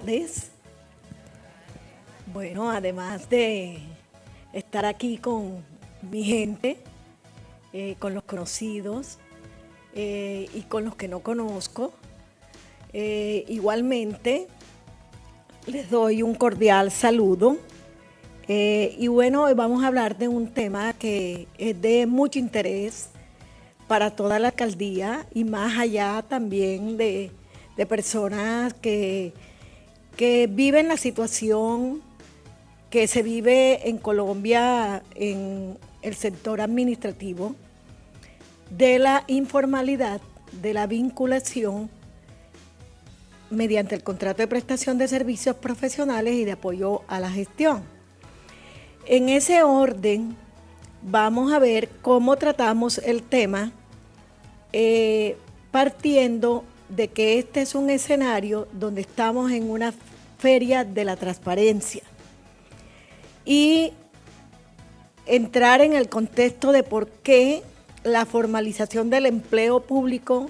tardes. Bueno, además de estar aquí con mi gente, con los conocidos y con los que no conozco, igualmente les doy un cordial saludo. Y bueno, hoy vamos a hablar de un tema que es de mucho interés para toda la alcaldía y más allá también de personas que viven la situación que se vive en Colombia en el sector administrativo, de la informalidad, de la vinculación mediante el contrato de prestación de servicios profesionales y de apoyo a la gestión. En ese orden, vamos a ver cómo tratamos el tema, partiendo de que este es un escenario donde estamos en una feria de la transparencia y entrar en el contexto de por qué la formalización del empleo público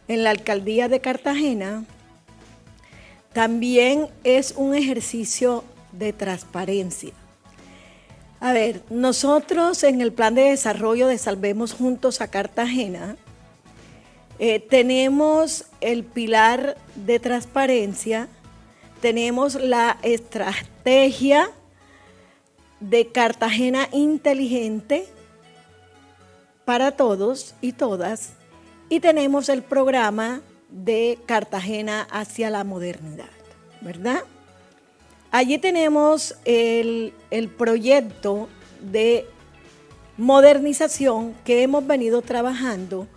en la alcaldía de Cartagena también es un ejercicio de transparencia. A ver, nosotros en el plan de desarrollo de Salvemos Juntos a Cartagena tenemos el pilar de transparencia, tenemos la estrategia de Cartagena inteligente para todos y todas, y tenemos el programa de Cartagena hacia la modernidad, ¿verdad? Allí tenemos el proyecto de modernización que hemos venido trabajando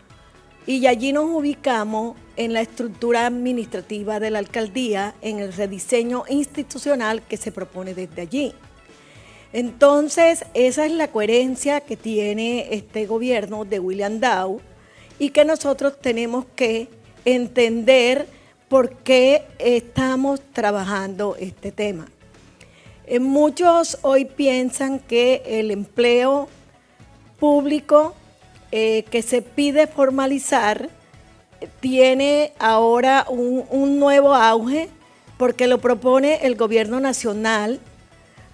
y allí nos ubicamos en la estructura administrativa de la alcaldía, en el rediseño institucional que se propone desde allí. Entonces, esa es la coherencia que tiene este gobierno de William Dow y que nosotros tenemos que entender por qué estamos trabajando este tema. Muchos hoy piensan que el empleo público que se pide formalizar tiene ahora un nuevo auge porque lo propone el gobierno nacional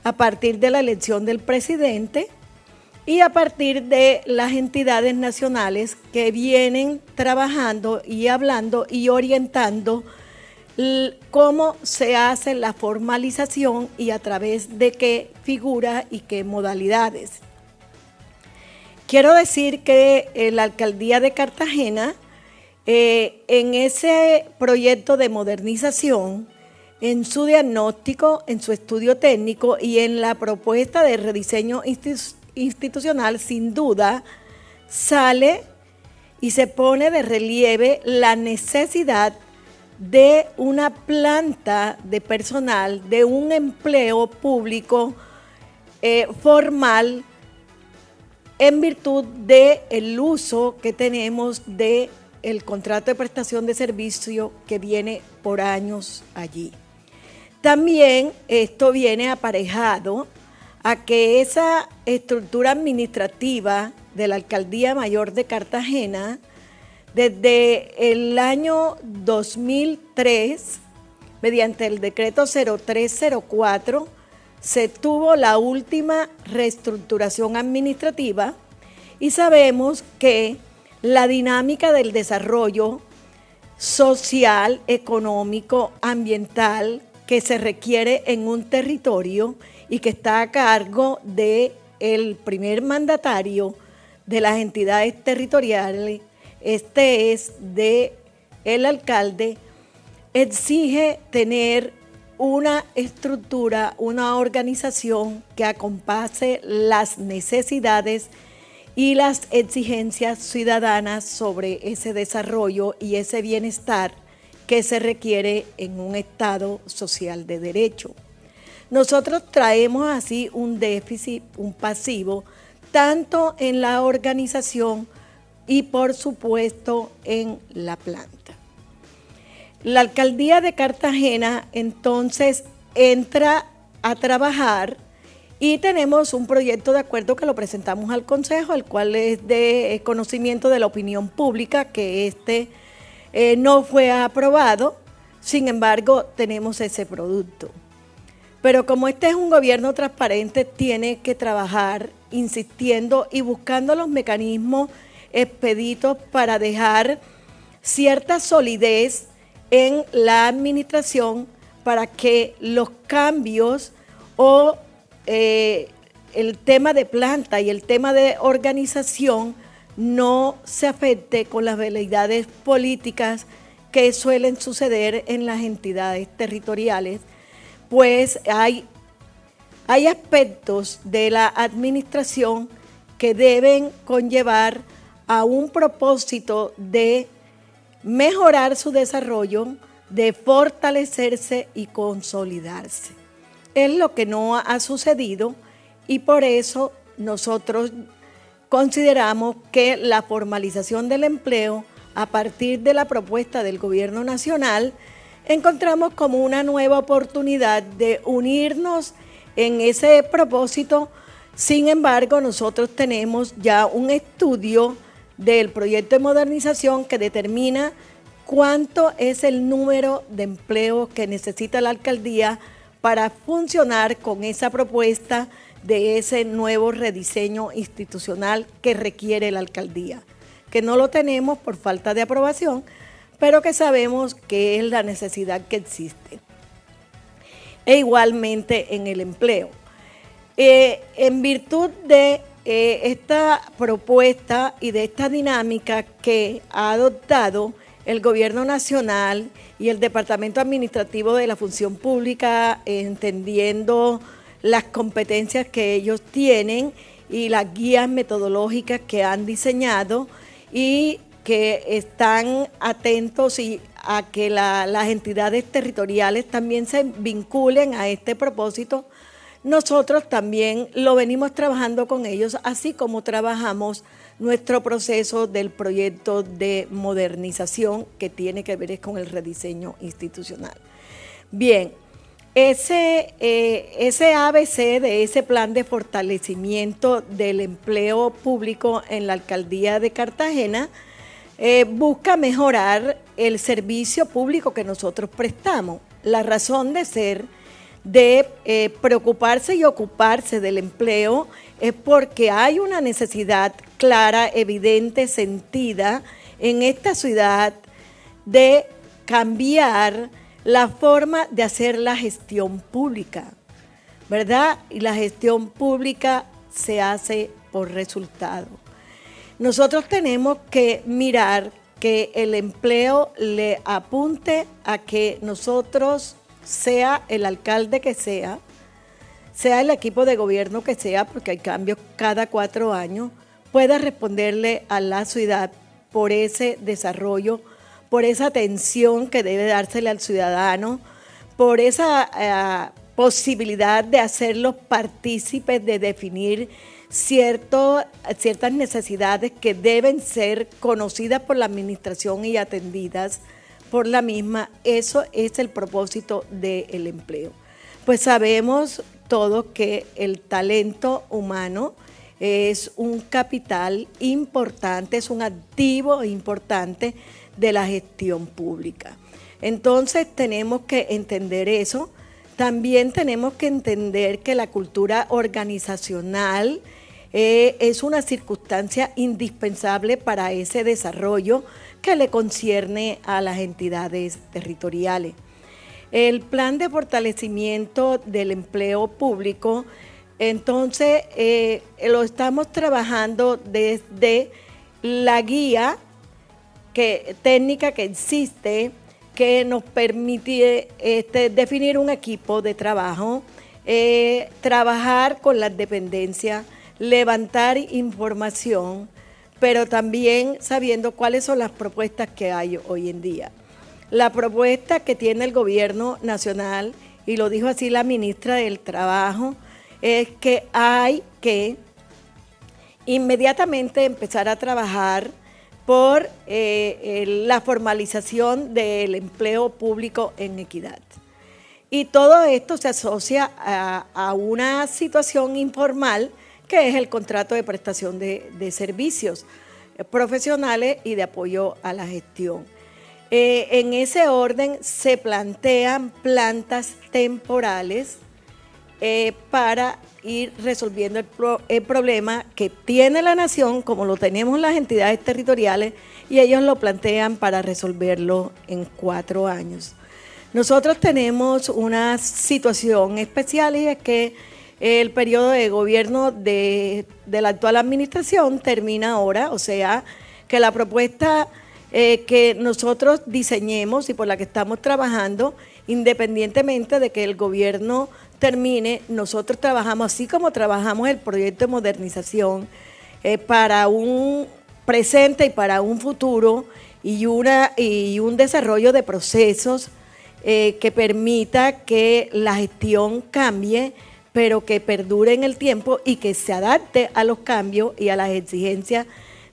a partir de la elección del presidente y a partir de las entidades nacionales que vienen trabajando y hablando y orientando cómo se hace la formalización y a través de qué figuras y qué modalidades. Quiero decir que la alcaldía de Cartagena, en ese proyecto de modernización, en su diagnóstico, en su estudio técnico y en la propuesta de rediseño institucional, sin duda, sale y se pone de relieve la necesidad de una planta de personal, de un empleo público formal en virtud del uso que tenemos del contrato de prestación de servicio que viene por años allí. También esto viene aparejado a que esa estructura administrativa de la Alcaldía Mayor de Cartagena, desde el año 2003, mediante el decreto 0304, se tuvo la última reestructuración administrativa y sabemos que la dinámica del desarrollo social, económico, ambiental que se requiere en un territorio y que está a cargo del primer mandatario de las entidades territoriales, este es del alcalde, exige tener una estructura, una organización que acompase las necesidades y las exigencias ciudadanas sobre ese desarrollo y ese bienestar que se requiere en un Estado social de derecho. Nosotros traemos así un déficit, un pasivo, tanto en la organización y por supuesto en la planta. La alcaldía de Cartagena entonces entra a trabajar y tenemos un proyecto de acuerdo que lo presentamos al Consejo, el cual es de conocimiento de la opinión pública, que no fue aprobado, Sin embargo, tenemos ese producto. Pero como este es un gobierno transparente, tiene que trabajar insistiendo y buscando los mecanismos expeditos para dejar cierta solidez en la administración para que los cambios o el tema de planta y el tema de organización no se afecte con las veleidades políticas que suelen suceder en las entidades territoriales, pues hay aspectos de la administración que deben conllevar a un propósito de mejorar su desarrollo, de fortalecerse y consolidarse. Es lo que no ha sucedido y por eso nosotros consideramos que la formalización del empleo a partir de la propuesta del Gobierno Nacional encontramos como una nueva oportunidad de unirnos en ese propósito. Sin embargo, nosotros tenemos ya un estudio del proyecto de modernización que determina cuánto es el número de empleos que necesita la alcaldía para funcionar con esa propuesta de ese nuevo rediseño institucional que requiere la alcaldía, que no lo tenemos por falta de aprobación, pero que sabemos que es la necesidad que existe. E igualmente en el empleo. En virtud de esta propuesta y de esta dinámica que ha adoptado el Gobierno Nacional y el Departamento Administrativo de la Función Pública, entendiendo las competencias que ellos tienen y las guías metodológicas que han diseñado y que están atentos a que las entidades territoriales también se vinculen a este propósito. Nosotros también lo venimos trabajando con ellos, así como trabajamos nuestro proceso del proyecto de modernización que tiene que ver con el rediseño institucional. Bien, ese ABC de ese plan de fortalecimiento del empleo público en la alcaldía de Cartagena busca mejorar el servicio público que nosotros prestamos. La razón de ser de preocuparse y ocuparse del empleo es porque hay una necesidad clara, evidente, sentida en esta ciudad de cambiar la forma de hacer la gestión pública, ¿verdad? Y la gestión pública se hace por resultado. Nosotros tenemos que mirar que el empleo le apunte a que nosotros, sea el alcalde que sea el equipo de gobierno que sea, porque hay cambios cada 4 años, pueda responderle a la ciudad por ese desarrollo, por esa atención que debe dársele al ciudadano, por esa posibilidad de hacerlos partícipes, de definir ciertas necesidades que deben ser conocidas por la administración y atendidas por la misma. Eso es el propósito del empleo. Pues sabemos todos que el talento humano es un capital importante, es un activo importante de la gestión pública. Entonces tenemos que entender eso. También tenemos que entender que la cultura organizacional es una circunstancia indispensable para ese desarrollo que le concierne a las entidades territoriales. El plan de fortalecimiento del empleo público, entonces, lo estamos trabajando desde la guía técnica que existe, que nos permite definir un equipo de trabajo, trabajar con las dependencias, levantar información, pero también sabiendo cuáles son las propuestas que hay hoy en día. La propuesta que tiene el Gobierno Nacional, y lo dijo así la ministra del Trabajo, es que hay que inmediatamente empezar a trabajar por la formalización del empleo público en equidad. Y todo esto se asocia a una situación informal que es el contrato de prestación de servicios profesionales y de apoyo a la gestión. En ese orden se plantean plantas temporales para ir resolviendo el problema que tiene la nación, como lo tenemos las entidades territoriales, y ellos lo plantean para resolverlo en 4 años. Nosotros tenemos una situación especial y es que el periodo de gobierno de la actual administración termina ahora, o sea, que la propuesta que nosotros diseñemos y por la que estamos trabajando, independientemente de que el gobierno termine, nosotros trabajamos así como trabajamos el proyecto de modernización para un presente y para un futuro y un desarrollo de procesos que permita que la gestión cambie, pero que perdure en el tiempo y que se adapte a los cambios y a las exigencias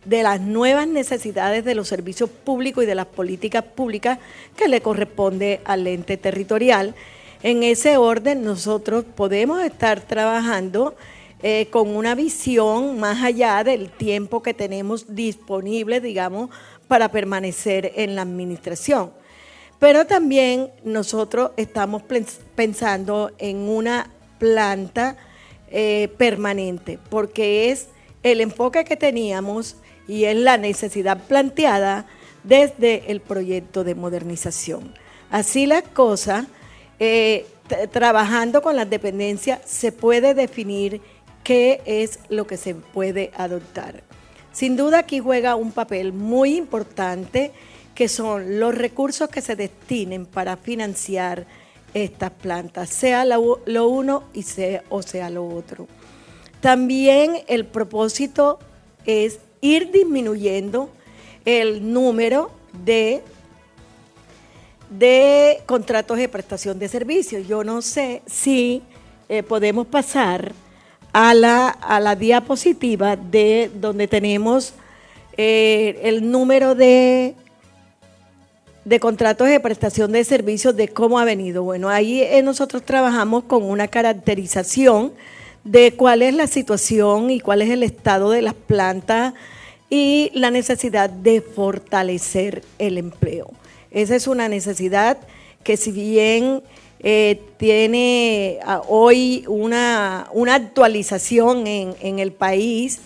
de las nuevas necesidades de los servicios públicos y de las políticas públicas que le corresponde al ente territorial. En ese orden nosotros podemos estar trabajando con una visión más allá del tiempo que tenemos disponible, digamos, para permanecer en la administración. Pero también nosotros estamos pensando en una planta permanente, porque es el enfoque que teníamos y es la necesidad planteada desde el proyecto de modernización. Así las cosas, trabajando con las dependencias, se puede definir qué es lo que se puede adoptar. Sin duda aquí juega un papel muy importante, que son los recursos que se destinen para financiar estas plantas, sea lo uno o sea lo otro. También el propósito es ir disminuyendo el número de contratos de prestación de servicios. Yo no sé si podemos pasar a la diapositiva de donde tenemos el número de contratos de prestación de servicios, de cómo ha venido. Bueno, ahí nosotros trabajamos con una caracterización de cuál es la situación y cuál es el estado de las plantas y la necesidad de fortalecer el empleo. Esa es una necesidad que, si bien tiene hoy una actualización en el país,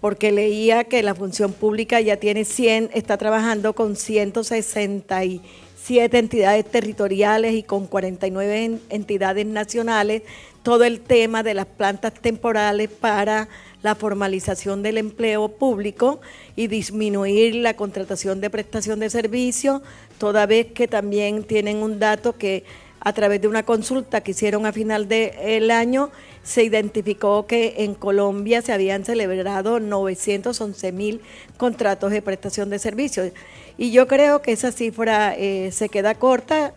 porque leía que la función pública ya tiene está trabajando con 167 entidades territoriales y con 49 entidades nacionales, todo el tema de las plantas temporales para la formalización del empleo público y disminuir la contratación de prestación de servicios, toda vez que también tienen un dato que a través de una consulta que hicieron a final del año, se identificó que en Colombia se habían celebrado 911,000 contratos de prestación de servicios. Y yo creo que esa cifra se queda corta,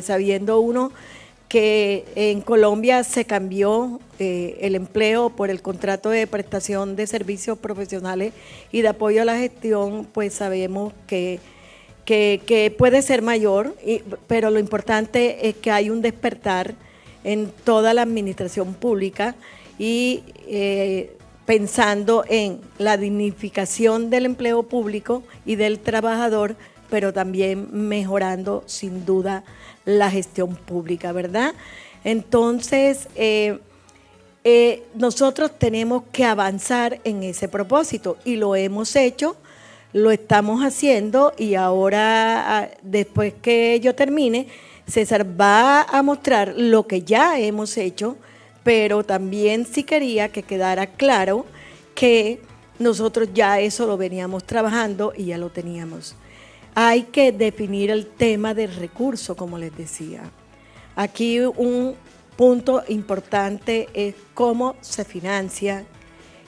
sabiendo uno que en Colombia se cambió el empleo por el contrato de prestación de servicios profesionales y de apoyo a la gestión, pues sabemos que puede ser mayor, pero lo importante es que hay un despertar en toda la administración pública y pensando en la dignificación del empleo público y del trabajador, pero también mejorando sin duda la gestión pública, ¿verdad? Entonces, nosotros tenemos que avanzar en ese propósito y lo hemos hecho. Lo estamos haciendo y ahora, después que yo termine, César va a mostrar lo que ya hemos hecho, pero también sí quería que quedara claro que nosotros ya eso lo veníamos trabajando y ya lo teníamos. Hay que definir el tema del recurso, como les decía. Aquí un punto importante es cómo se financian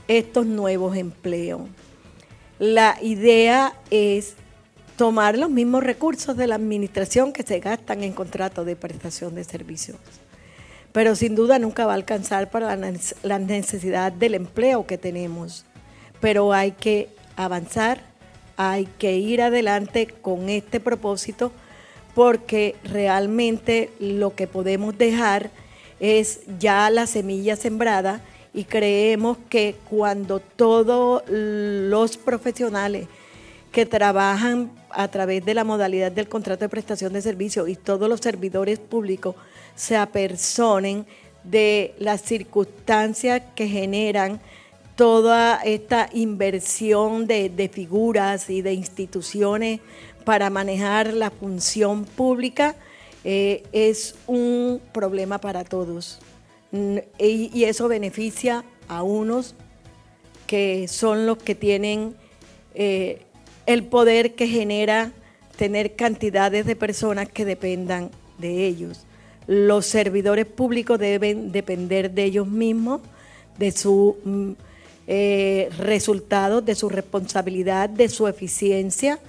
estos nuevos empleos. La idea es tomar los mismos recursos de la administración que se gastan en contratos de prestación de servicios, pero sin duda nunca va a alcanzar para la necesidad del empleo que tenemos, pero hay que avanzar, hay que ir adelante con este propósito, porque realmente lo que podemos dejar es ya la semilla sembrada. Y creemos que cuando todos los profesionales que trabajan a través de la modalidad del contrato de prestación de servicio y todos los servidores públicos se apersonen de las circunstancias que generan toda esta inversión de figuras y de instituciones para manejar la función pública, es un problema para todos. Y eso beneficia a unos que son los que tienen el poder que genera tener cantidades de personas que dependan de ellos. Los servidores públicos deben depender de ellos mismos, de sus resultados, de su responsabilidad, de su eficiencia,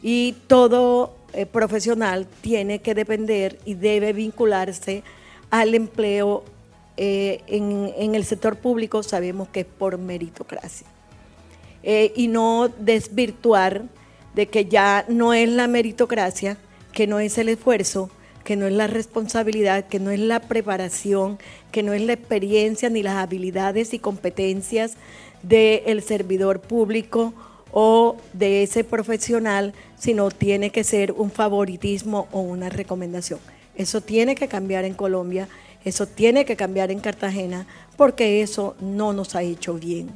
y todo profesional tiene que depender y debe vincularse al empleo en el sector público. Sabemos que es por meritocracia. Y no desvirtuar de que ya no es la meritocracia, que no es el esfuerzo, que no es la responsabilidad, que no es la preparación, que no es la experiencia ni las habilidades y competencias del servidor público o de ese profesional, sino tiene que ser un favoritismo o una recomendación. Eso tiene que cambiar en Colombia, eso tiene que cambiar en Cartagena, porque eso no nos ha hecho bien.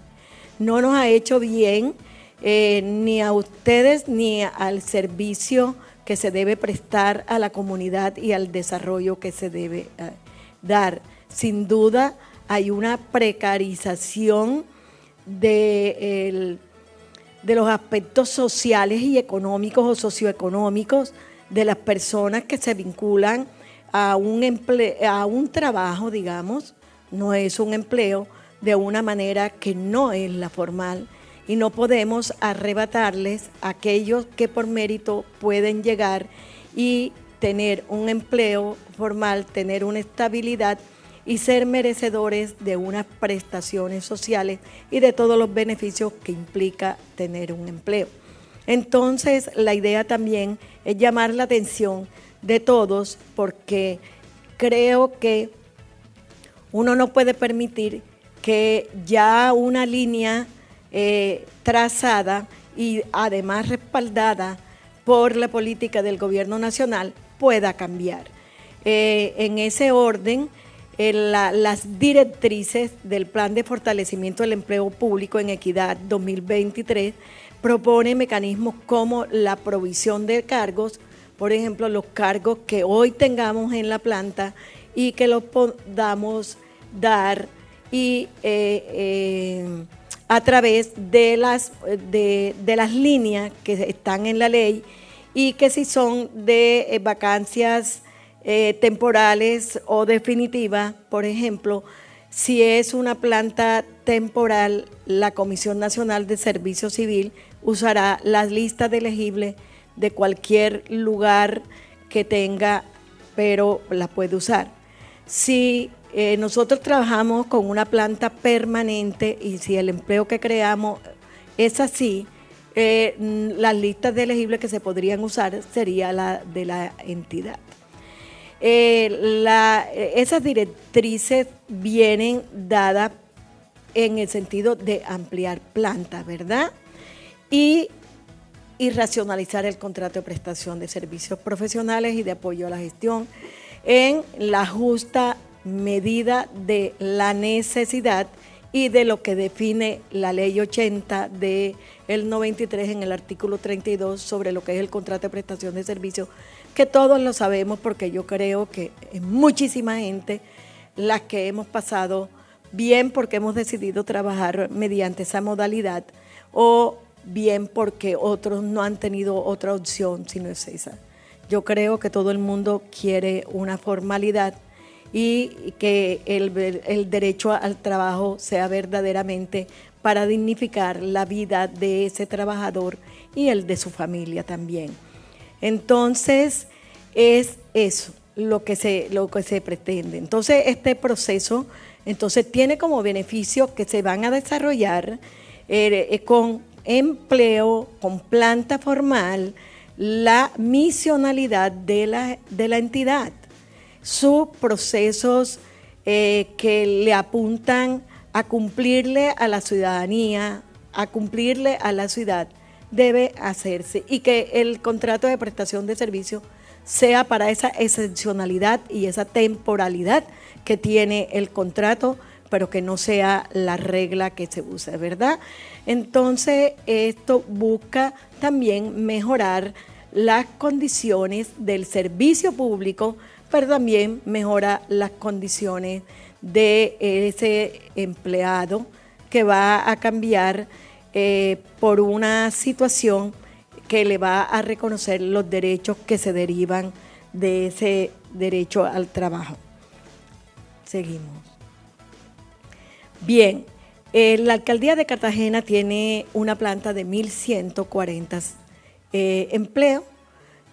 No nos ha hecho bien ni a ustedes ni al servicio que se debe prestar a la comunidad y al desarrollo que se debe dar. Sin duda hay una precarización de los aspectos sociales y económicos o socioeconómicos de las personas que se vinculan a un trabajo, digamos, no es un empleo, de una manera que no es la formal, y no podemos arrebatarles a aquellos que por mérito pueden llegar y tener un empleo formal, tener una estabilidad y ser merecedores de unas prestaciones sociales y de todos los beneficios que implica tener un empleo. Entonces, la idea también es llamar la atención de todos, porque creo que uno no puede permitir que ya una línea trazada y además respaldada por la política del gobierno nacional pueda cambiar. En ese orden, las directrices del Plan de Fortalecimiento del Empleo Público en Equidad 2023 propone mecanismos como la provisión de cargos, por ejemplo, los cargos que hoy tengamos en la planta y que los podamos dar y a través de las líneas que están en la ley, y que si son de vacancias temporales o definitivas, por ejemplo, si es una planta temporal, la Comisión Nacional de Servicio Civil usará las listas de elegibles de cualquier lugar que tenga, pero la puede usar. Si nosotros trabajamos con una planta permanente y si el empleo que creamos es así, las listas de elegibles que se podrían usar sería la de la entidad. Esas directrices vienen dadas en el sentido de ampliar plantas, ¿verdad? Y racionalizar el contrato de prestación de servicios profesionales y de apoyo a la gestión en la justa medida de la necesidad y de lo que define la ley 80 del 93 en el artículo 32 sobre lo que es el contrato de prestación de servicios, que todos lo sabemos, porque yo creo que es muchísima gente las que hemos pasado bien porque hemos decidido trabajar mediante esa modalidad, o bien porque otros no han tenido otra opción sino es esa. Yo creo que todo el mundo quiere una formalidad y que el derecho al trabajo sea verdaderamente para dignificar la vida de ese trabajador y el de su familia también. Entonces, es eso lo que se pretende. Entonces, este proceso tiene como beneficio que se van a desarrollar con empleo, con planta formal, la misionalidad de la entidad, sus procesos que le apuntan a cumplirle a la ciudadanía, a cumplirle a la ciudad debe hacerse y que el contrato de prestación de servicio sea para esa excepcionalidad y esa temporalidad que tiene el contrato, pero que no sea la regla que se usa, ¿verdad? Entonces, esto busca también mejorar las condiciones del servicio público, pero también mejora las condiciones de ese empleado que va a cambiar por una situación que le va a reconocer los derechos que se derivan de ese derecho al trabajo. Seguimos. Bien, la alcaldía de Cartagena tiene una planta de 1.140 empleos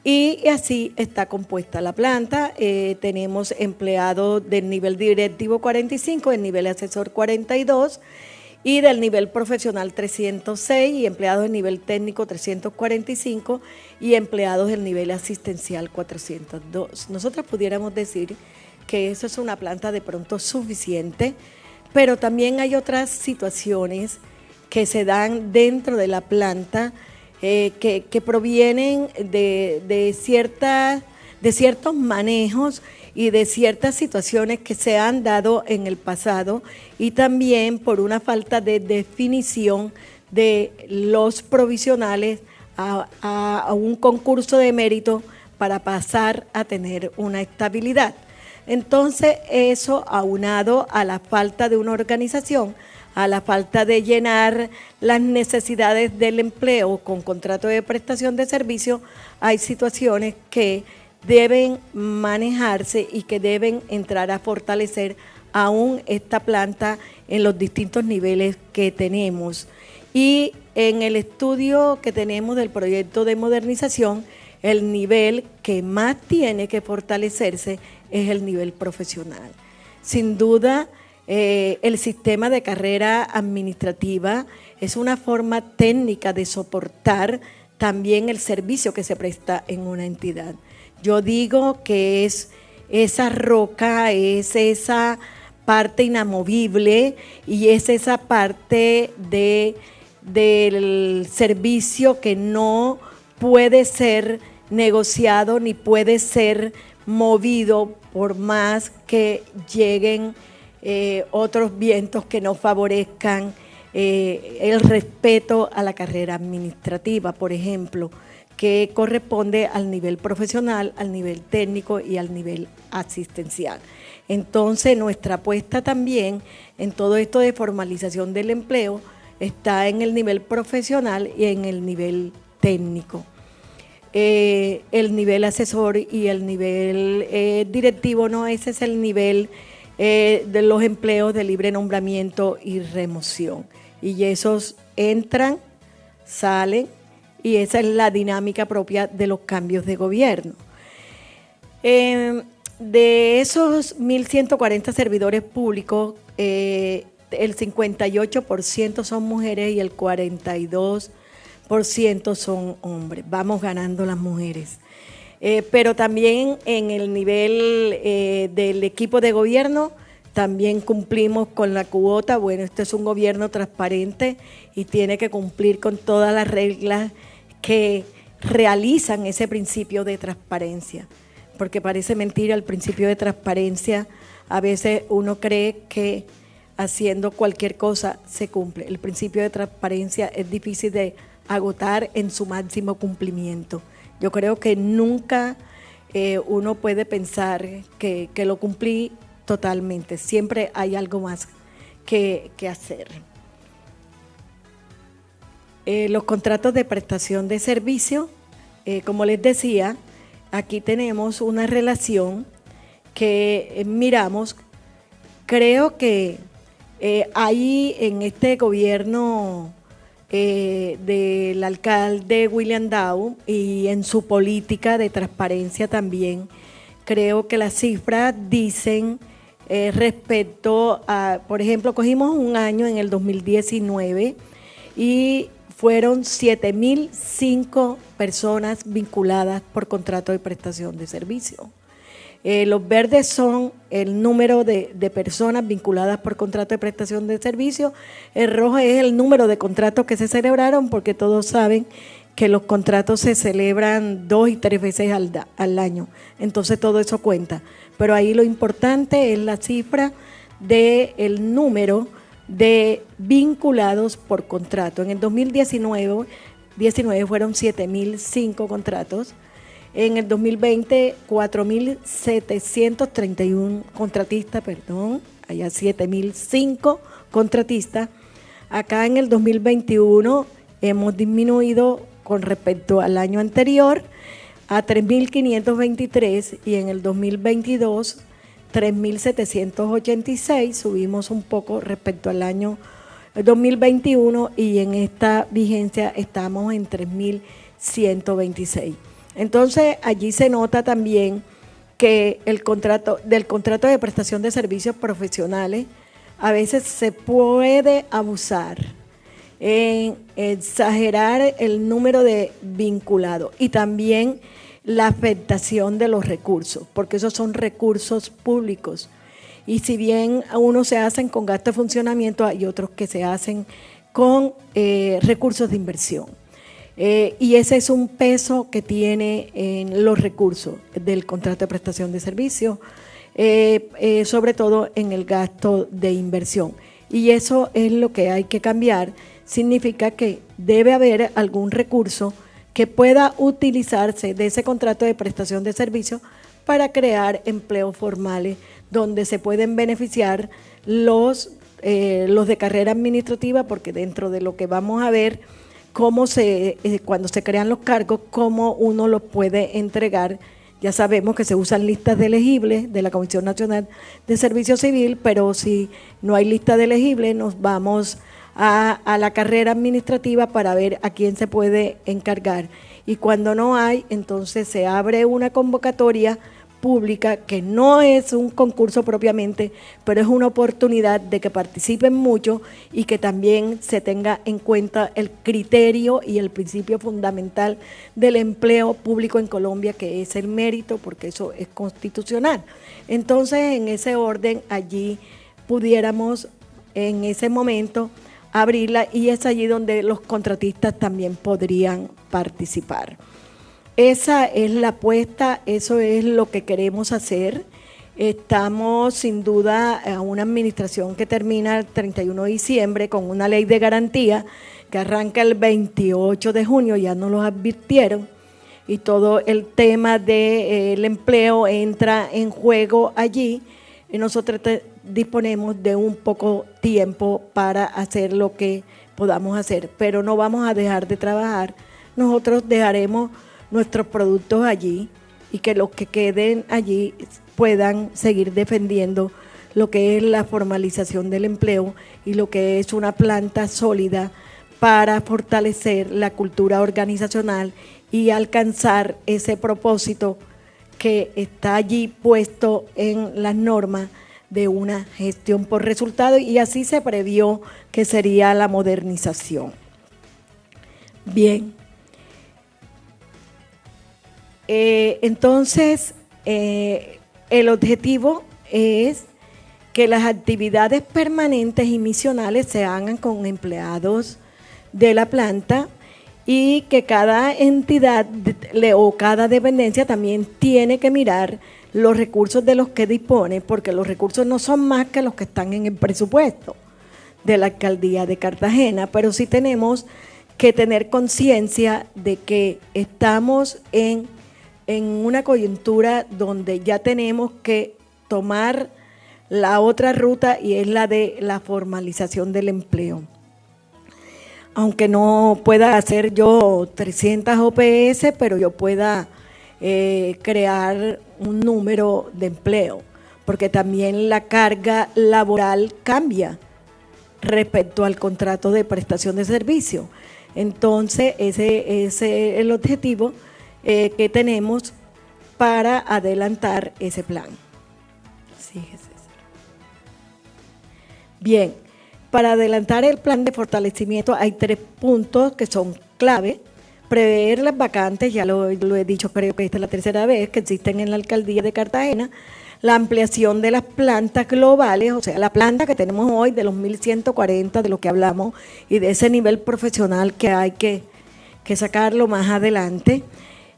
y así está compuesta la planta. Tenemos empleados del nivel directivo 45, del nivel asesor 42 y del nivel profesional 306 y empleados del nivel técnico 345 y empleados del nivel asistencial 402. Nosotros pudiéramos decir que eso es una planta de pronto suficiente, pero también hay otras situaciones que se dan dentro de la planta que provienen de ciertos manejos y de ciertas situaciones que se han dado en el pasado y también por una falta de definición de los provisionales a un concurso de mérito para pasar a tener una estabilidad. Entonces, eso aunado a la falta de una organización, a la falta de llenar las necesidades del empleo con contrato de prestación de servicio, hay situaciones que deben manejarse y que deben entrar a fortalecer aún esta planta en los distintos niveles que tenemos. Y en el estudio que tenemos del proyecto de modernización, el nivel que más tiene que fortalecerse es el nivel profesional. Sin duda, el sistema de carrera administrativa es una forma técnica de soportar también el servicio que se presta en una entidad. Yo digo que es esa roca, es esa parte inamovible y es esa parte del servicio que no puede ser negociado ni puede ser movido por más que lleguen otros vientos que no favorezcan el respeto a la carrera administrativa, por ejemplo, que corresponde al nivel profesional, al nivel técnico y al nivel asistencial. Entonces, nuestra apuesta también en todo esto de formalización del empleo está en el nivel profesional y en el nivel técnico. El nivel asesor y el nivel directivo, no, ese es el nivel de los empleos de libre nombramiento y remoción. Y esos entran, salen, y esa es la dinámica propia de los cambios de gobierno. De esos 1.140 servidores públicos, el 58% son mujeres y el 42% son hombres. Vamos ganando las mujeres. Pero también en el nivel del equipo de gobierno también cumplimos con la cuota. Bueno, este es un gobierno transparente y tiene que cumplir con todas las reglas que realizan ese principio de transparencia, porque parece mentira el principio de transparencia. A veces uno cree que haciendo cualquier cosa se cumple. El principio de transparencia es difícil de agotar en su máximo cumplimiento. Yo creo que nunca uno puede pensar que lo cumplí totalmente. Siempre hay algo más que hacer. Los contratos de prestación de servicio, como les decía, aquí tenemos una relación que miramos. Creo que hay en este gobierno del alcalde William Dow y en su política de transparencia también, creo que las cifras dicen respecto a, por ejemplo, cogimos un año en el 2019 y fueron 7.005 personas vinculadas por contrato de prestación de servicio. Los verdes son el número de personas vinculadas por contrato de prestación de servicio. El rojo es el número de contratos que se celebraron, porque todos saben que los contratos se celebran 2 y 3 veces al año. Entonces todo eso cuenta. Pero ahí lo importante es la cifra del número de vinculados por contrato. En el 2019 fueron 7.005 contratos. En el 2020, 4.731 contratistas, allá 7.005 contratistas. Acá en el 2021 hemos disminuido con respecto al año anterior a 3.523 y en el 2022 3.786, subimos un poco respecto al año 2021 y en esta vigencia estamos en 3.126. Entonces, allí se nota también que del contrato de prestación de servicios profesionales a veces se puede abusar en exagerar el número de vinculados y también la afectación de los recursos, porque esos son recursos públicos. Y si bien unos se hacen con gasto de funcionamiento, hay otros que se hacen con recursos de inversión. Y ese es un peso que tiene en los recursos del contrato de prestación de servicios, sobre todo en el gasto de inversión. Y eso es lo que hay que cambiar. Significa que debe haber algún recurso que pueda utilizarse de ese contrato de prestación de servicios para crear empleos formales donde se pueden beneficiar los de carrera administrativa, porque dentro de lo que vamos a ver cuando se crean los cargos, cómo uno los puede entregar. Ya sabemos que se usan listas de elegibles de la Comisión Nacional de Servicio Civil, pero si no hay lista de elegibles, nos vamos a la carrera administrativa para ver a quién se puede encargar. Y cuando no hay, entonces se abre una convocatoria pública que no es un concurso propiamente, pero es una oportunidad de que participen mucho y que también se tenga en cuenta el criterio y el principio fundamental del empleo público en Colombia, que es el mérito, porque eso es constitucional. Entonces, en ese orden, allí pudiéramos en ese momento abrirla y es allí donde los contratistas también podrían participar. Esa es la apuesta, eso es lo que queremos hacer. Estamos sin duda a una administración que termina el 31 de diciembre con una ley de garantía que arranca el 28 de junio, ya nos lo advirtieron, y todo el tema del empleo entra en juego allí. Y nosotros disponemos de un poco tiempo para hacer lo que podamos hacer, pero no vamos a dejar de trabajar. Nosotros dejaremos nuestros productos allí y que los que queden allí puedan seguir defendiendo lo que es la formalización del empleo y lo que es una planta sólida para fortalecer la cultura organizacional y alcanzar ese propósito que está allí puesto en las normas de una gestión por resultado, y así se previó que sería la modernización. Bien. Entonces, el objetivo es que las actividades permanentes y misionales se hagan con empleados de la planta y que cada entidad o cada dependencia también tiene que mirar los recursos de los que dispone, porque los recursos no son más que los que están en el presupuesto de la Alcaldía de Cartagena, pero sí tenemos que tener conciencia de que estamos en una coyuntura donde ya tenemos que tomar la otra ruta, y es la de la formalización del empleo. Aunque no pueda hacer yo 300 OPS, pero yo pueda crear un número de empleo, porque también la carga laboral cambia respecto al contrato de prestación de servicio. Entonces, ese es el objetivo que tenemos para adelantar ese plan. Sí, bien, para adelantar el plan de fortalecimiento hay 3 puntos que son clave prever las vacantes, ya lo he dicho, creo que esta es la tercera vez que existen en la alcaldía de Cartagena, la ampliación de las plantas globales, o sea, la planta que tenemos hoy de los 1.140 de lo que hablamos y de ese nivel profesional que hay que sacarlo más adelante,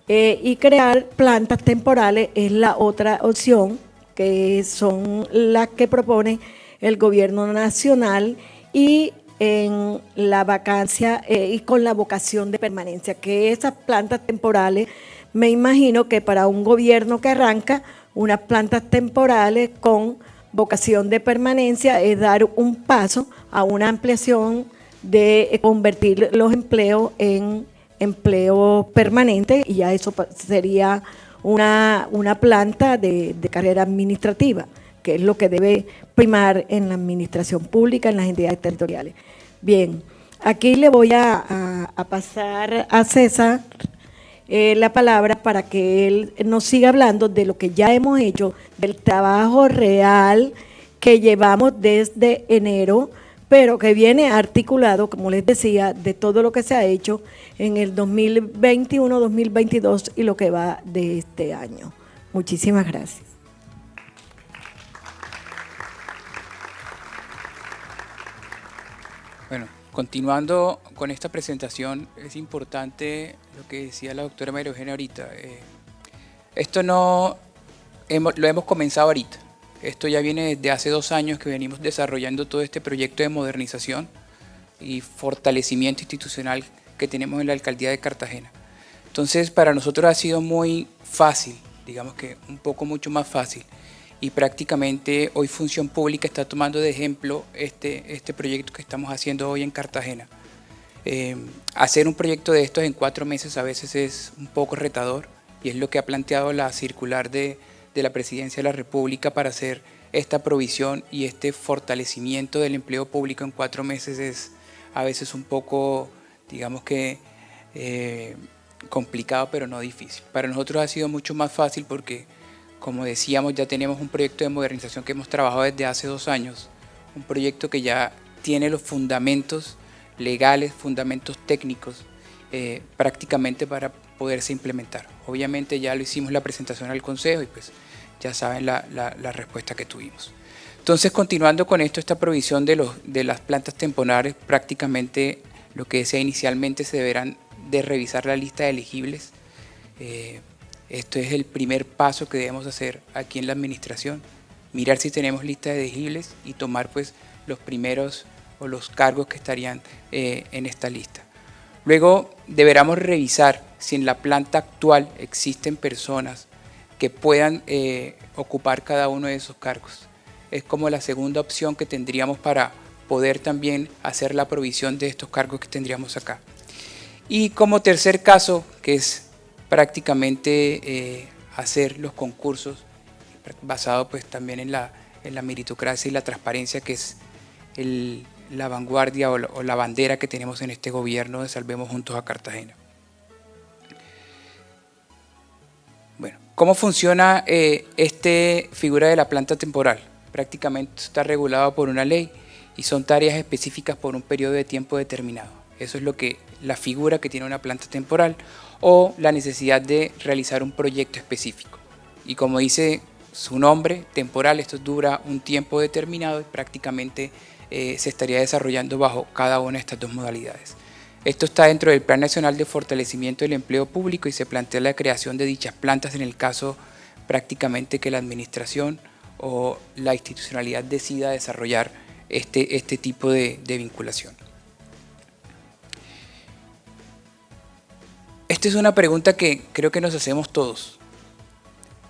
y crear plantas temporales es la otra opción, que son las que propone el gobierno nacional, y en la vacancia y con la vocación de permanencia, que esas plantas temporales, me imagino que para un gobierno que arranca, unas plantas temporales con vocación de permanencia es dar un paso a una ampliación de convertir los empleos en empleos permanentes, y ya eso sería una planta de carrera administrativa, que es lo que debe primar en la administración pública, en las entidades territoriales. Bien, aquí le voy a pasar a César la palabra para que él nos siga hablando de lo que ya hemos hecho, del trabajo real que llevamos desde enero, pero que viene articulado, como les decía, de todo lo que se ha hecho en el 2021, 2022 y lo que va de este año. Muchísimas gracias. Bueno, continuando con esta presentación, es importante lo que decía la doctora María Eugenia ahorita. Esto lo hemos comenzado ahorita. Esto ya viene desde hace 2 años que venimos desarrollando todo este proyecto de modernización y fortalecimiento institucional que tenemos en la Alcaldía de Cartagena. Entonces, para nosotros ha sido muy fácil, digamos que un poco mucho más fácil, y prácticamente hoy Función Pública está tomando de ejemplo este proyecto que estamos haciendo hoy en Cartagena. Hacer un proyecto de estos en 4 meses a veces es un poco retador, y es lo que ha planteado la circular de la Presidencia de la República para hacer esta provisión y este fortalecimiento del empleo público en 4 meses. Es a veces un poco, digamos que, complicado, pero no difícil. Para nosotros ha sido mucho más fácil porque, como decíamos, ya tenemos un proyecto de modernización que hemos trabajado desde hace 2 años, un proyecto que ya tiene los fundamentos legales, fundamentos técnicos, prácticamente para poderse implementar. Obviamente ya lo hicimos la presentación al Consejo y pues ya saben la respuesta que tuvimos. Entonces, continuando con esto, esta provisión de las plantas temporales, prácticamente lo que decía inicialmente, se deberán de revisar la lista de elegibles. Esto es el primer paso que debemos hacer aquí en la administración, mirar si tenemos lista de elegibles y tomar pues los primeros o los cargos que estarían en esta lista. Luego deberemos revisar si en la planta actual existen personas que puedan ocupar cada uno de esos cargos. Es como la segunda opción que tendríamos para poder también hacer la provisión de estos cargos que tendríamos acá. Y como tercer caso, que es prácticamente hacer los concursos basado pues también en la meritocracia y la transparencia, que es la vanguardia o la bandera que tenemos en este gobierno de Salvemos Juntos a Cartagena. Bueno, ¿cómo funciona esta figura de la planta temporal? Prácticamente está regulado por una ley y son tareas específicas por un periodo de tiempo determinado. Eso es la figura que tiene una planta temporal, o la necesidad de realizar un proyecto específico. Y como dice su nombre, temporal, esto dura un tiempo determinado y prácticamente se estaría desarrollando bajo cada una de estas dos modalidades. Esto está dentro del Plan Nacional de Fortalecimiento del Empleo Público y se plantea la creación de dichas plantas en el caso prácticamente que la administración o la institucionalidad decida desarrollar este tipo de vinculación. Esta es una pregunta que creo que nos hacemos todos.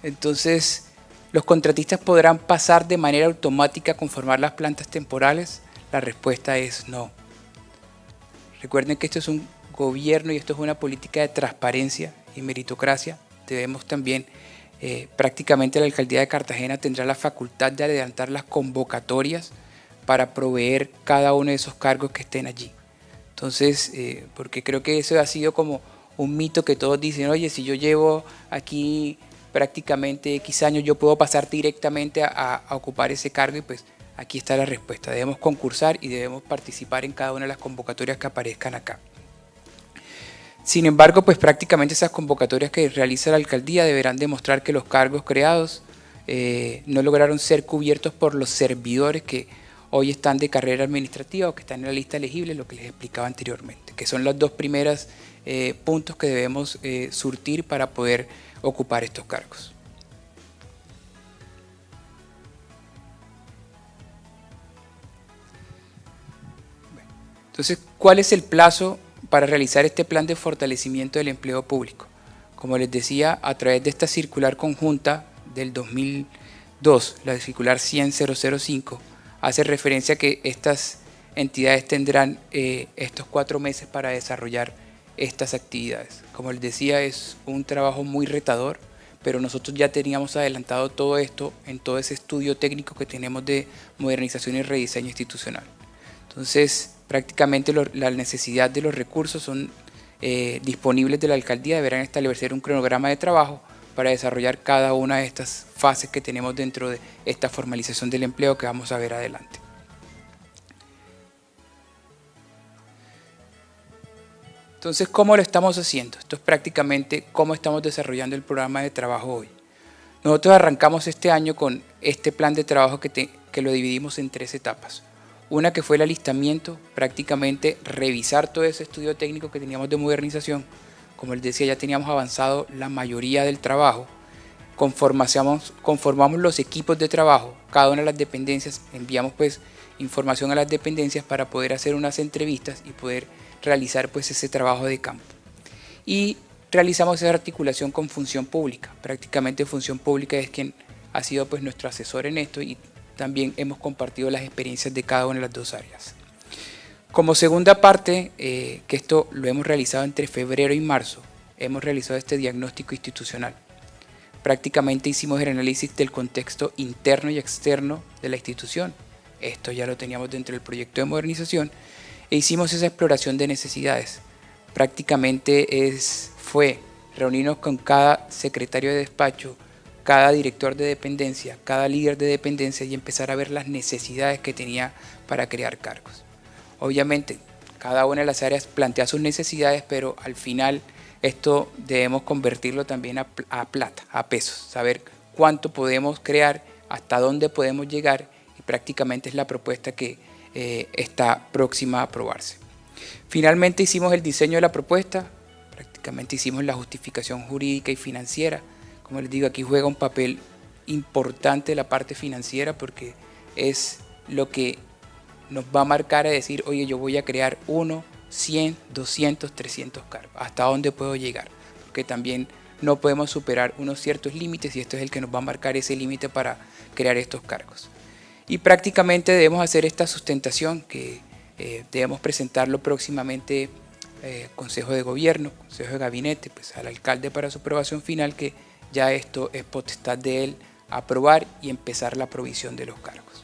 Entonces, ¿los contratistas podrán pasar de manera automática a conformar las plantas temporales? La respuesta es no. Recuerden que esto es un gobierno y esto es una política de transparencia y meritocracia. Debemos también, prácticamente la Alcaldía de Cartagena tendrá la facultad de adelantar las convocatorias para proveer cada uno de esos cargos que estén allí. Entonces, porque creo que eso ha sido como un mito que todos dicen, oye, si yo llevo aquí prácticamente X años, yo puedo pasar directamente a ocupar ese cargo, y pues aquí está la respuesta. Debemos concursar y debemos participar en cada una de las convocatorias que aparezcan acá. Sin embargo, pues prácticamente esas convocatorias que realiza la alcaldía deberán demostrar que los cargos creados no lograron ser cubiertos por los servidores que hoy están de carrera administrativa o que están en la lista elegible, lo que les explicaba anteriormente, que son los dos primeros puntos que debemos surtir para poder ocupar estos cargos. Entonces, ¿cuál es el plazo para realizar este plan de fortalecimiento del empleo público? Como les decía, a través de esta circular conjunta del 2002, la circular 100.005, hace referencia a que estas entidades tendrán estos 4 meses para desarrollar estas actividades. Como les decía, es un trabajo muy retador, pero nosotros ya teníamos adelantado todo esto en todo ese estudio técnico que tenemos de modernización y rediseño institucional. Entonces, prácticamente la necesidad de los recursos son disponibles de la alcaldía, deberán establecer un cronograma de trabajo para desarrollar cada una de estas fases que tenemos dentro de esta formalización del empleo que vamos a ver adelante. Entonces, ¿cómo lo estamos haciendo? Esto es prácticamente cómo estamos desarrollando el programa de trabajo hoy. Nosotros arrancamos este año con este plan de trabajo que lo dividimos en 3 etapas. Una que fue el alistamiento, prácticamente revisar todo ese estudio técnico que teníamos de modernización. Como les decía, ya teníamos avanzado la mayoría del trabajo. Conformamos los equipos de trabajo, cada una de las dependencias, enviamos pues información a las dependencias para poder hacer unas entrevistas y poder realizar pues ese trabajo de campo. Y realizamos esa articulación con Función Pública. Prácticamente Función Pública es quien ha sido pues nuestro asesor en esto y también hemos compartido las experiencias de cada una de las 2 áreas. Como segunda parte, que esto lo hemos realizado entre febrero y marzo, hemos realizado este diagnóstico institucional. Prácticamente hicimos el análisis del contexto interno y externo de la institución. Esto ya lo teníamos dentro del proyecto de modernización e hicimos esa exploración de necesidades. Prácticamente fue reunirnos con cada secretario de despacho, cada director de dependencia, cada líder de dependencia y empezar a ver las necesidades que tenía para crear cargos. Obviamente, cada una de las áreas plantea sus necesidades, pero al final esto debemos convertirlo también a plata, a pesos, saber cuánto podemos crear, hasta dónde podemos llegar y prácticamente es la propuesta que está próxima a aprobarse. Finalmente hicimos el diseño de la propuesta, prácticamente hicimos la justificación jurídica y financiera. Como les digo, aquí juega un papel importante la parte financiera porque es lo que nos va a marcar a decir, oye, yo voy a crear 1, 100, 200, 300 cargos. ¿Hasta dónde puedo llegar? Porque también no podemos superar unos ciertos límites y esto es el que nos va a marcar ese límite para crear estos cargos. Y prácticamente debemos hacer esta sustentación que debemos presentarlo próximamente Consejo de Gobierno, Consejo de Gabinete, pues al alcalde para su aprobación final, que ya esto es potestad de él aprobar y empezar la provisión de los cargos.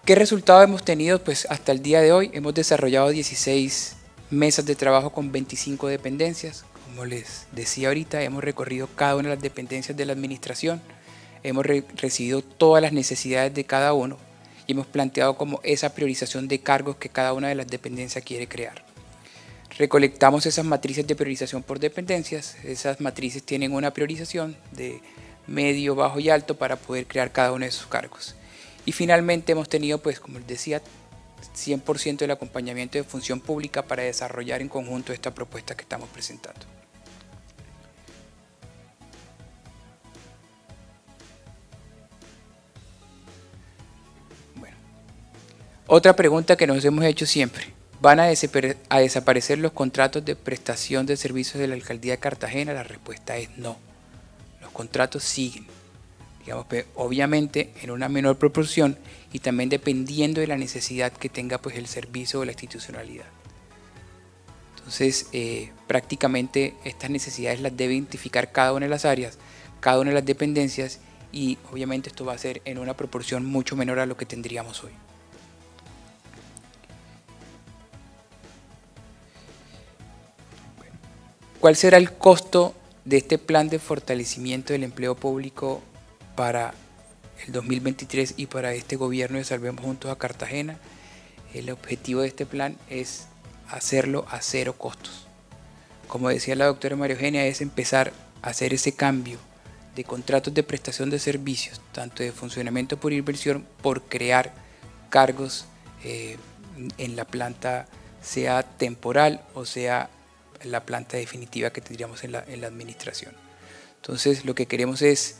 ¿Qué resultados hemos tenido? Pues hasta el día de hoy hemos desarrollado 16 mesas de trabajo con 25 dependencias. Como les decía ahorita, hemos recorrido cada una de las dependencias de la administración, hemos recibido todas las necesidades de cada uno y hemos planteado como esa priorización de cargos que cada una de las dependencias quiere crear. Recolectamos esas matrices de priorización por dependencias, esas matrices tienen una priorización de medio, bajo y alto para poder crear cada uno de esos cargos. Y finalmente hemos tenido, pues como les decía, 100% del acompañamiento de Función Pública para desarrollar en conjunto esta propuesta que estamos presentando. Bueno, otra pregunta que nos hemos hecho siempre. ¿Van a desaparecer los contratos de prestación de servicios de la Alcaldía de Cartagena? La respuesta es no. Los contratos siguen. Digamos, obviamente en una menor proporción y también dependiendo de la necesidad que tenga pues, el servicio o la institucionalidad. Entonces, prácticamente estas necesidades las debe identificar cada una de las áreas, cada una de las dependencias y obviamente esto va a ser en una proporción mucho menor a lo que tendríamos hoy. ¿Cuál será el costo de este plan de fortalecimiento del empleo público para el 2023 y para este gobierno de Salvemos Juntos a Cartagena? El objetivo de este plan es hacerlo a cero costos. Como decía la doctora María Eugenia, es empezar a hacer ese cambio de contratos de prestación de servicios, tanto de funcionamiento por inversión, por crear cargos en la planta, sea temporal o sea la planta definitiva que tendríamos en la administración. Entonces lo que queremos es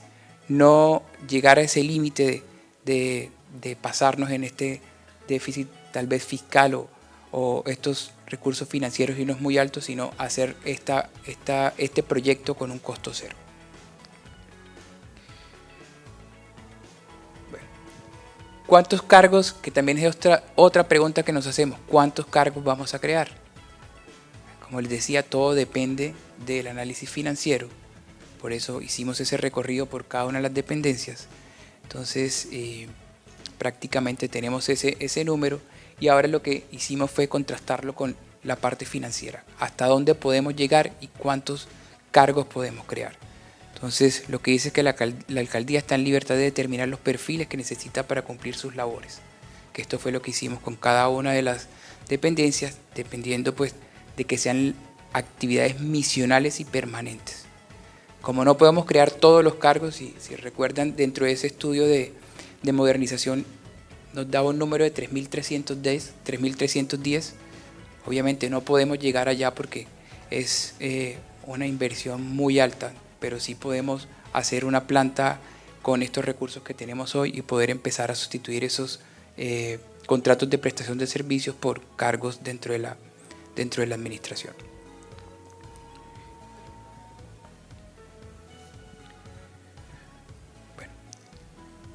no llegar a ese límite de pasarnos en este déficit tal vez fiscal o estos recursos financieros y no muy altos, sino hacer este proyecto con un costo cero. Bueno, ¿cuántos cargos? Que también es otra pregunta que nos hacemos. ¿Cuántos cargos vamos a crear? Como les decía, todo depende del análisis financiero. Por eso hicimos ese recorrido por cada una de las dependencias. Entonces, prácticamente tenemos ese número y ahora lo que hicimos fue contrastarlo con la parte financiera. Hasta dónde podemos llegar y cuántos cargos podemos crear. Entonces, lo que dice es que la alcaldía está en libertad de determinar los perfiles que necesita para cumplir sus labores. Que esto fue lo que hicimos con cada una de las dependencias, dependiendo pues de que sean actividades misionales y permanentes. Como no podemos crear todos los cargos, si recuerdan, dentro de ese estudio de modernización nos daba un número de 3.310, obviamente no podemos llegar allá porque es una inversión muy alta, pero sí podemos hacer una planta con estos recursos que tenemos hoy y poder empezar a sustituir esos contratos de prestación de servicios por cargos dentro de la administración.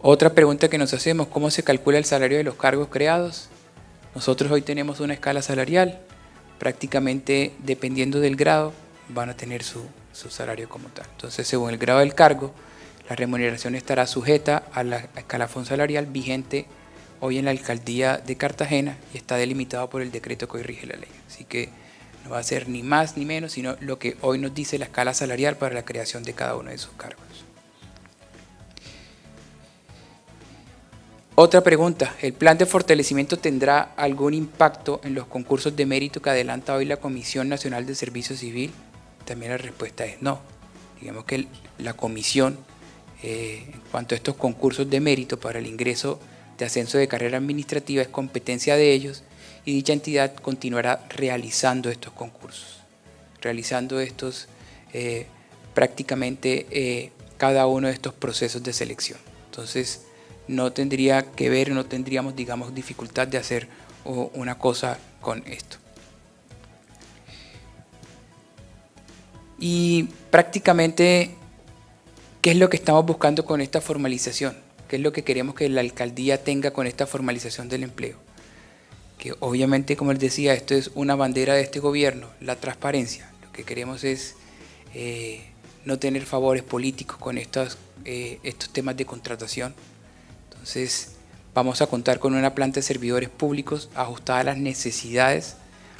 Otra pregunta que nos hacemos, ¿cómo se calcula el salario de los cargos creados? Nosotros hoy tenemos una escala salarial, prácticamente dependiendo del grado van a tener su salario como tal. Entonces, según el grado del cargo, la remuneración estará sujeta a la escalafón salarial vigente hoy en la alcaldía de Cartagena y está delimitado por el decreto que hoy rige la ley. Así que no va a ser ni más ni menos, sino lo que hoy nos dice la escala salarial para la creación de cada uno de esos cargos. Otra pregunta, ¿el plan de fortalecimiento tendrá algún impacto en los concursos de mérito que adelanta hoy la Comisión Nacional de Servicio Civil? También la respuesta es no. Digamos que la comisión, en cuanto a estos concursos de mérito para el ingreso de ascenso de carrera administrativa, es competencia de ellos y dicha entidad continuará realizando estos concursos, realizando estos prácticamente cada uno de estos procesos de selección. Entonces, no tendría que ver, no tendríamos, digamos, dificultad de hacer una cosa con esto. Y prácticamente, ¿qué es lo que estamos buscando con esta formalización? ¿Qué es lo que queremos que la alcaldía tenga con esta formalización del empleo? Que obviamente, como les decía, esto es una bandera de este gobierno, la transparencia. Lo que queremos es no tener favores políticos con estos temas de contratación. Entonces, vamos a contar con una planta de servidores públicos ajustada a las necesidades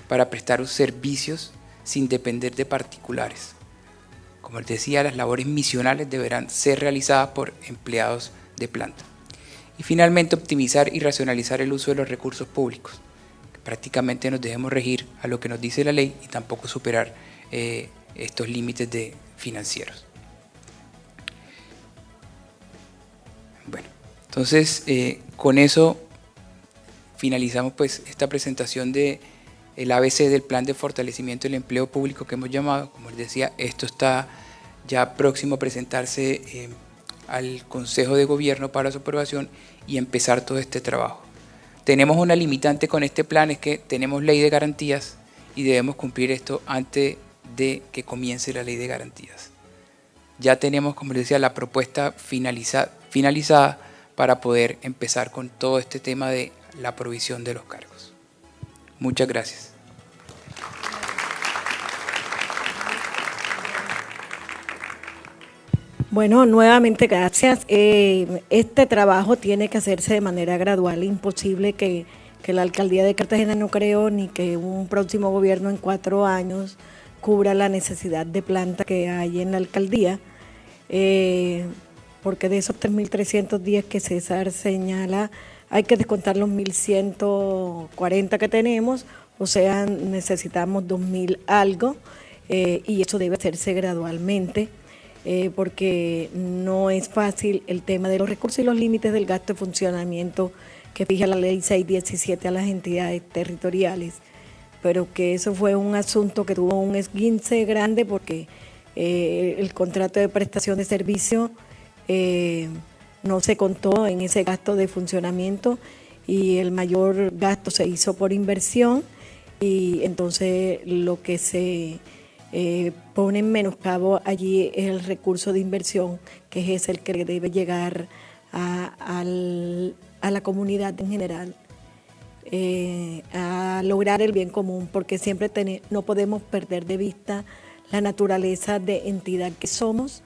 para prestar los servicios sin depender de particulares. Como les decía, las labores misionales deberán ser realizadas por empleados de planta. Y finalmente, optimizar y racionalizar el uso de los recursos públicos. Que prácticamente nos debemos regir a lo que nos dice la ley y tampoco superar estos límites financieros. Bueno. Entonces, con eso finalizamos pues esta presentación del ABC del Plan de Fortalecimiento del Empleo Público que hemos llamado. Como les decía, esto está ya próximo a presentarse al Consejo de Gobierno para su aprobación y empezar todo este trabajo. Tenemos una limitante con este plan, es que tenemos ley de garantías y debemos cumplir esto antes de que comience la ley de garantías. Ya tenemos, como les decía, la propuesta finalizada para poder empezar con todo este tema de la provisión de los cargos. Muchas gracias. Bueno, nuevamente gracias. Este trabajo tiene que hacerse de manera gradual, imposible que la alcaldía de Cartagena, no creo, ni que un próximo gobierno en 4 años cubra la necesidad de planta que hay en la alcaldía. Porque de esos 3.310 que César señala, hay que descontar los 1.140 que tenemos, o sea, necesitamos 2.000 algo, y eso debe hacerse gradualmente, porque no es fácil el tema de los recursos y los límites del gasto de funcionamiento que fija la ley 617 a las entidades territoriales, pero que eso fue un asunto que tuvo un esguince grande porque el contrato de prestación de servicio no se contó en ese gasto de funcionamiento y el mayor gasto se hizo por inversión, y entonces lo que se pone en menoscabo allí es el recurso de inversión, que es el que debe llegar a la comunidad en general, a lograr el bien común, porque siempre no podemos perder de vista la naturaleza de entidad que somos,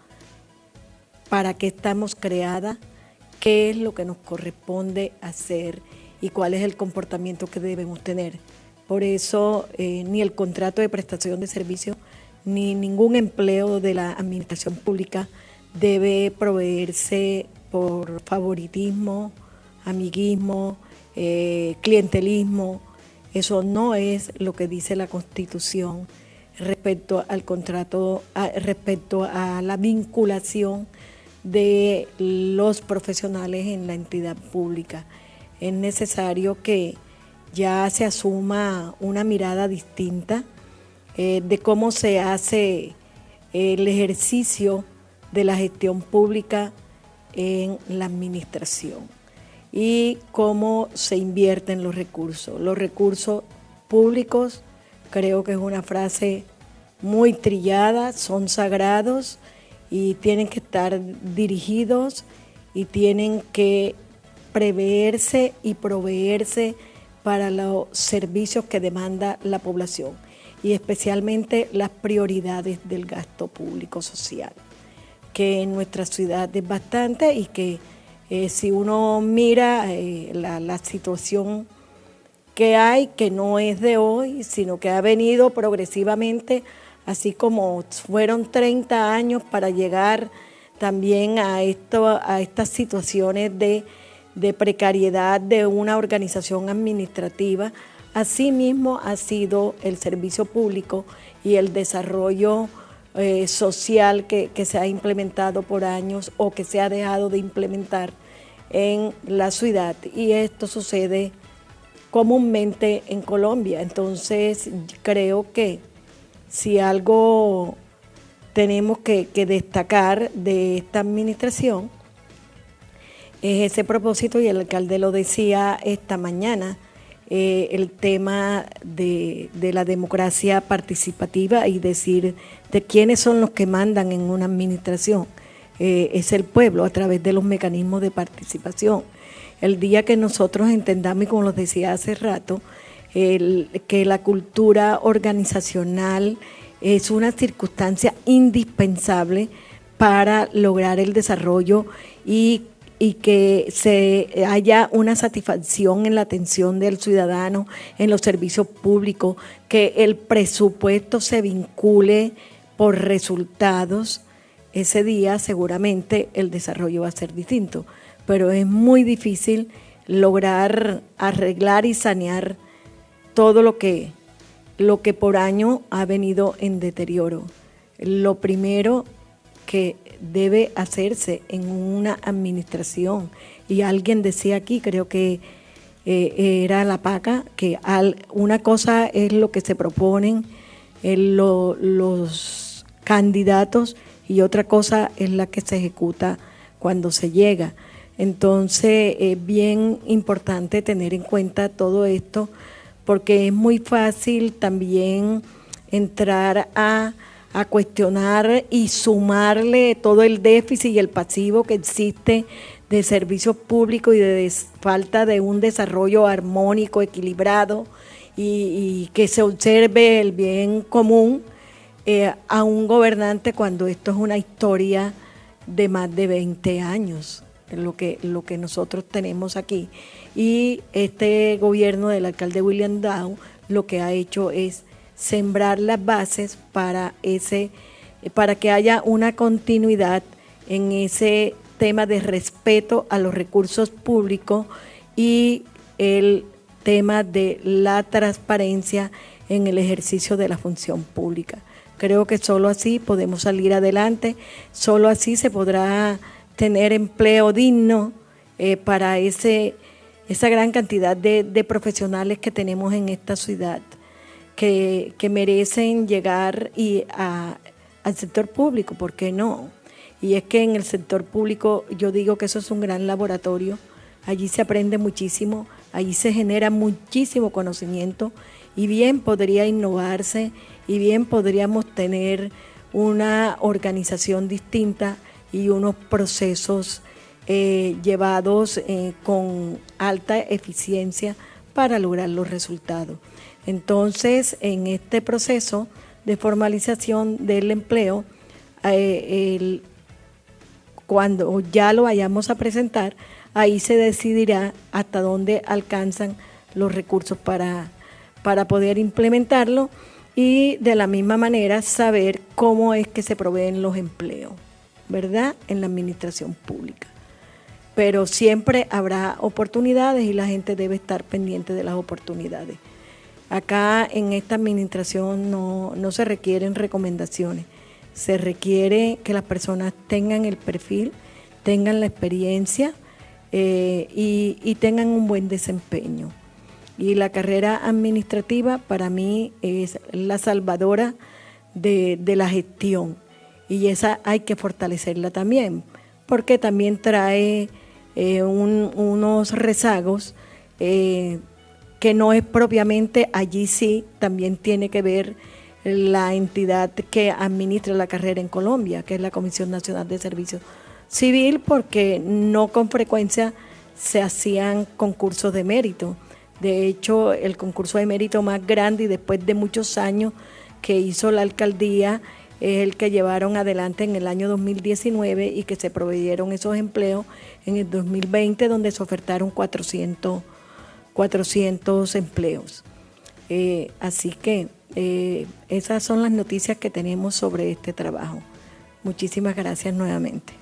para qué estamos creadas, qué es lo que nos corresponde hacer y cuál es el comportamiento que debemos tener. Por eso ni el contrato de prestación de servicio ni ningún empleo de la administración pública debe proveerse por favoritismo, amiguismo, clientelismo. Eso no es lo que dice la Constitución respecto al contrato, respecto a la vinculación de los profesionales en la entidad pública. Es necesario que ya se asuma una mirada distinta de cómo se hace el ejercicio de la gestión pública en la administración y cómo se invierten los recursos. Los recursos públicos, creo que es una frase muy trillada, son sagrados y tienen que estar dirigidos y tienen que preverse y proveerse para los servicios que demanda la población y especialmente las prioridades del gasto público social, que en nuestra ciudad es bastante y que si uno mira la situación que hay, que no es de hoy, sino que ha venido progresivamente, así como fueron 30 años para llegar también a estas situaciones de precariedad de una organización administrativa. Asimismo ha sido el servicio público y el desarrollo social que se ha implementado por años o que se ha dejado de implementar en la ciudad, y esto sucede comúnmente en Colombia. Entonces creo que si algo tenemos que destacar de esta administración es ese propósito, y el alcalde lo decía esta mañana, el tema de la democracia participativa y decir de quiénes son los que mandan en una administración. Es el pueblo a través de los mecanismos de participación. El día que nosotros entendamos, y como lo decía hace rato, que la cultura organizacional es una circunstancia indispensable para lograr el desarrollo y que se haya una satisfacción en la atención del ciudadano, en los servicios públicos, que el presupuesto se vincule por resultados, ese día seguramente el desarrollo va a ser distinto. Pero es muy difícil lograr arreglar y sanear todo lo que por año ha venido en deterioro. Lo primero que debe hacerse en una administración, y alguien decía aquí, creo que era la PACA, que una cosa es lo que se proponen los candidatos y otra cosa es la que se ejecuta cuando se llega. Entonces es bien importante tener en cuenta todo esto, porque es muy fácil también entrar a cuestionar y sumarle todo el déficit y el pasivo que existe de servicios públicos y de falta de un desarrollo armónico, equilibrado y que se observe el bien común a un gobernante, cuando esto es una historia de más de 20 años. Lo que nosotros tenemos aquí. Y este gobierno del alcalde William Dow lo que ha hecho es sembrar las bases para que haya una continuidad en ese tema de respeto a los recursos públicos y el tema de la transparencia en el ejercicio de la función pública. Creo que solo así podemos salir adelante, solo así se podrá tener empleo digno para esa gran cantidad de profesionales que tenemos en esta ciudad, que merecen llegar al sector público, ¿por qué no? Y es que en el sector público yo digo que eso es un gran laboratorio, allí se aprende muchísimo, allí se genera muchísimo conocimiento y bien podría innovarse y bien podríamos tener una organización distinta y unos procesos llevados con alta eficiencia para lograr los resultados. Entonces, en este proceso de formalización del empleo, cuando ya lo vayamos a presentar, ahí se decidirá hasta dónde alcanzan los recursos para poder implementarlo y de la misma manera saber cómo es que se proveen los empleos, ¿verdad?, en la administración pública. Pero siempre habrá oportunidades y la gente debe estar pendiente de las oportunidades. Acá en esta administración no se requieren recomendaciones, se requiere que las personas tengan el perfil, tengan la experiencia y tengan un buen desempeño. Y la carrera administrativa para mí es la salvadora de la gestión y esa hay que fortalecerla también, porque también trae unos rezagos que no es propiamente, allí sí también tiene que ver la entidad que administra la carrera en Colombia, que es la Comisión Nacional de Servicio Civil, porque no con frecuencia se hacían concursos de mérito. De hecho, el concurso de mérito más grande y después de muchos años que hizo la alcaldía es el que llevaron adelante en el año 2019 y que se proveyeron esos empleos en el 2020, donde se ofertaron 400 empleos. Así que esas son las noticias que tenemos sobre este trabajo. Muchísimas gracias nuevamente.